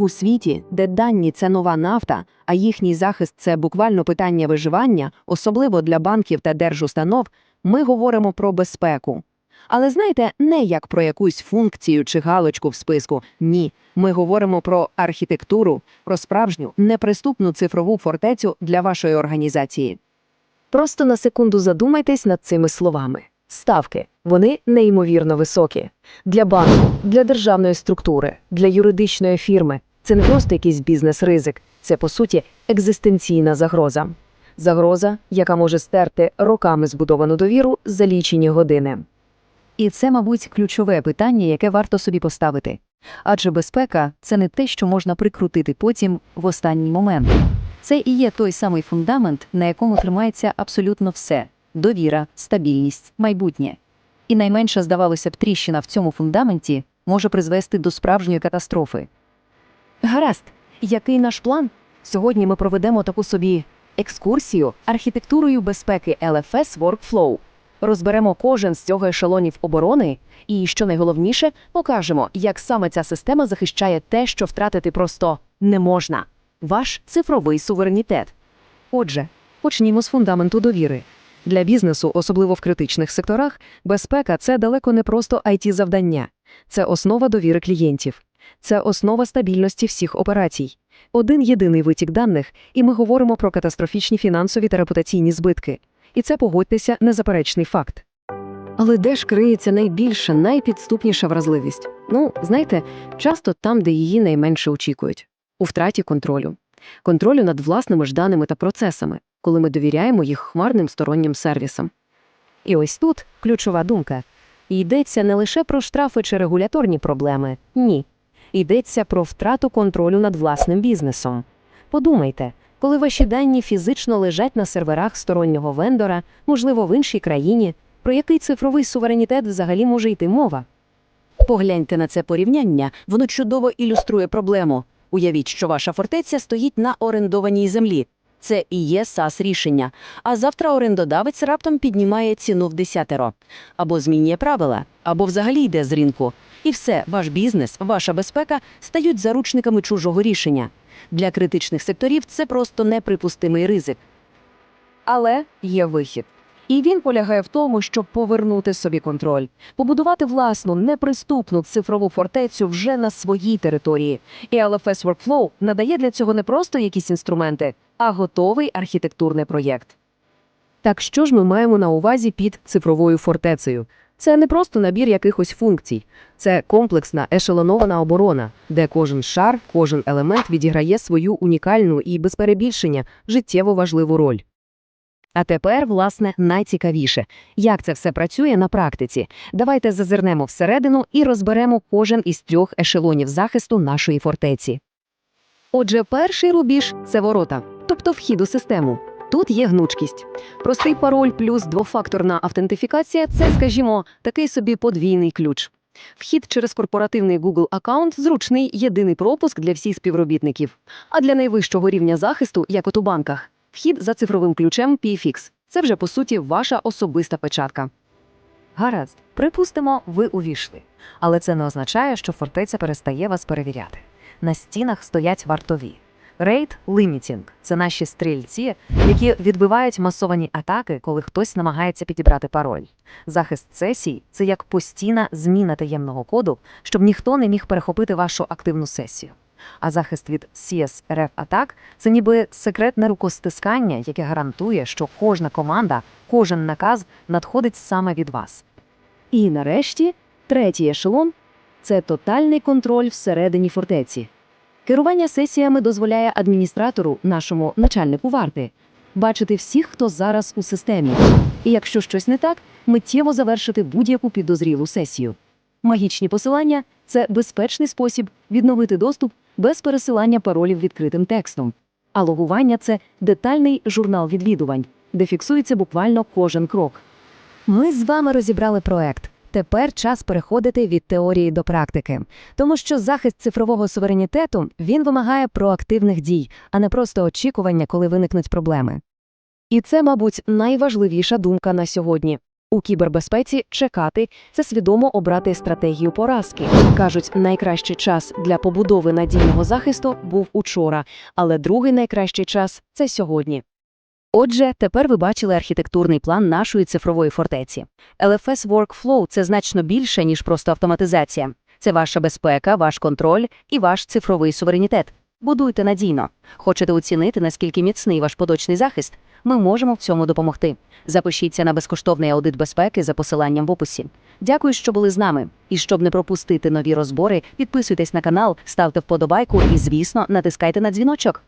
У світі, де дані – це нова нафта, а їхній захист – це буквально питання виживання, особливо для банків та держустанов, ми говоримо про безпеку. Але знаєте, не як про якусь функцію чи галочку в списку. Ні, ми говоримо про архітектуру, про справжню, неприступну цифрову фортецю для вашої організації. Просто на секунду задумайтесь над цими словами. Ставки. Вони неймовірно високі. Для банку, для державної структури, для юридичної фірми. Це не просто якийсь бізнес-ризик. Це, по суті, екзистенційна загроза. Загроза, яка може стерти роками збудовану довіру за лічені години. І це, мабуть, ключове питання, яке варто собі поставити. Адже безпека – це не те, що можна прикрутити потім в останній момент. Це і є той самий фундамент, на якому тримається абсолютно все – довіра, стабільність, майбутнє. І найменша, здавалося б, тріщина в цьому фундаменті може призвести до справжньої катастрофи. Гаразд. Який наш план? Сьогодні ми проведемо таку собі екскурсію архітектурою безпеки LFS Workflow. Розберемо кожен з цього ешелонів оборони і, що найголовніше, покажемо, як саме ця система захищає те, що втратити просто не можна – ваш цифровий суверенітет. Отже, почнімо з фундаменту довіри. Для бізнесу, особливо в критичних секторах, безпека – це далеко не просто IT-завдання. Це основа довіри клієнтів. Це основа стабільності всіх операцій. Один єдиний витік даних, і ми говоримо про катастрофічні фінансові та репутаційні збитки. І це, погодьтеся, незаперечний факт. Але де ж криється найбільша, найпідступніша вразливість? Знаєте, часто там, де її найменше очікують. У втраті контролю. Контролю над власними ж даними та процесами, коли ми довіряємо їх хмарним стороннім сервісам. І ось тут ключова думка. Йдеться не лише про штрафи чи регуляторні проблеми. Ні. Йдеться про втрату контролю над власним бізнесом. Подумайте, коли ваші дані фізично лежать на серверах стороннього вендора, можливо, в іншій країні, про який цифровий суверенітет взагалі може йти мова? Погляньте на це порівняння, воно чудово ілюструє проблему. Уявіть, що ваша фортеця стоїть на орендованій землі. Це і є SaaS-рішення. А завтра орендодавець раптом піднімає ціну в 10-ро. Або змінює правила, або взагалі йде з ринку. І все, ваш бізнес, ваша безпека стають заручниками чужого рішення. Для критичних секторів це просто неприпустимий ризик. Але є вихід. І він полягає в тому, щоб повернути собі контроль, побудувати власну, неприступну цифрову фортецю вже на своїй території. І LFS Workflow надає для цього не просто якісь інструменти, а готовий архітектурний проєкт. Так що ж ми маємо на увазі під цифровою фортецею? Це не просто набір якихось функцій. Це комплексна ешелонована оборона, де кожен шар, кожен елемент відіграє свою унікальну і, без перебільшення, життєво важливу роль. А тепер, власне, найцікавіше. Як це все працює на практиці? Давайте зазирнемо всередину і розберемо кожен із 3 ешелонів захисту нашої фортеці. Отже, перший рубіж – це ворота, тобто вхід у систему. Тут є гнучкість. Простий пароль плюс двофакторна автентифікація – це, скажімо, такий собі подвійний ключ. Вхід через корпоративний Google аккаунт – зручний єдиний пропуск для всіх співробітників. А для найвищого рівня захисту, як от у банках, вхід за цифровим ключем PFX – це вже, по суті, ваша особиста печатка. Гаразд, припустимо, ви увійшли. Але це не означає, що фортеця перестає вас перевіряти. На стінах стоять вартові. Rate Limiting – це наші стрільці, які відбивають масовані атаки, коли хтось намагається підібрати пароль. Захист сесій – це як постійна зміна таємного коду, щоб ніхто не міг перехопити вашу активну сесію. А захист від CSRF-атак – це ніби секретне рукостискання, яке гарантує, що кожна команда, кожен наказ надходить саме від вас. І нарешті, третій ешелон – це тотальний контроль всередині фортеці. Керування сесіями дозволяє адміністратору, нашому начальнику варти, бачити всіх, хто зараз у системі. І якщо щось не так, миттєво завершити будь-яку підозрілу сесію. Магічні посилання – це безпечний спосіб відновити доступ без пересилання паролів відкритим текстом. А логування – це детальний журнал відвідувань, де фіксується буквально кожен крок. Ми з вами розібрали проект. Тепер час переходити від теорії до практики. Тому що захист цифрового суверенітету, він вимагає проактивних дій, а не просто очікування, коли виникнуть проблеми. І це, мабуть, найважливіша думка на сьогодні. У кібербезпеці чекати – це свідомо обрати стратегію поразки. Кажуть, найкращий час для побудови надійного захисту був учора, але другий найкращий час – це сьогодні. Отже, тепер ви бачили архітектурний план нашої цифрової фортеці. LFS Workflow – це значно більше, ніж просто автоматизація. Це ваша безпека, ваш контроль і ваш цифровий суверенітет. Будуйте надійно. Хочете оцінити, наскільки міцний ваш поточний захист? Ми можемо в цьому допомогти. Запишіться на безкоштовний аудит безпеки за посиланням в описі. Дякую, що були з нами. І щоб не пропустити нові розбори, підписуйтесь на канал, ставте вподобайку і, звісно, натискайте на дзвіночок.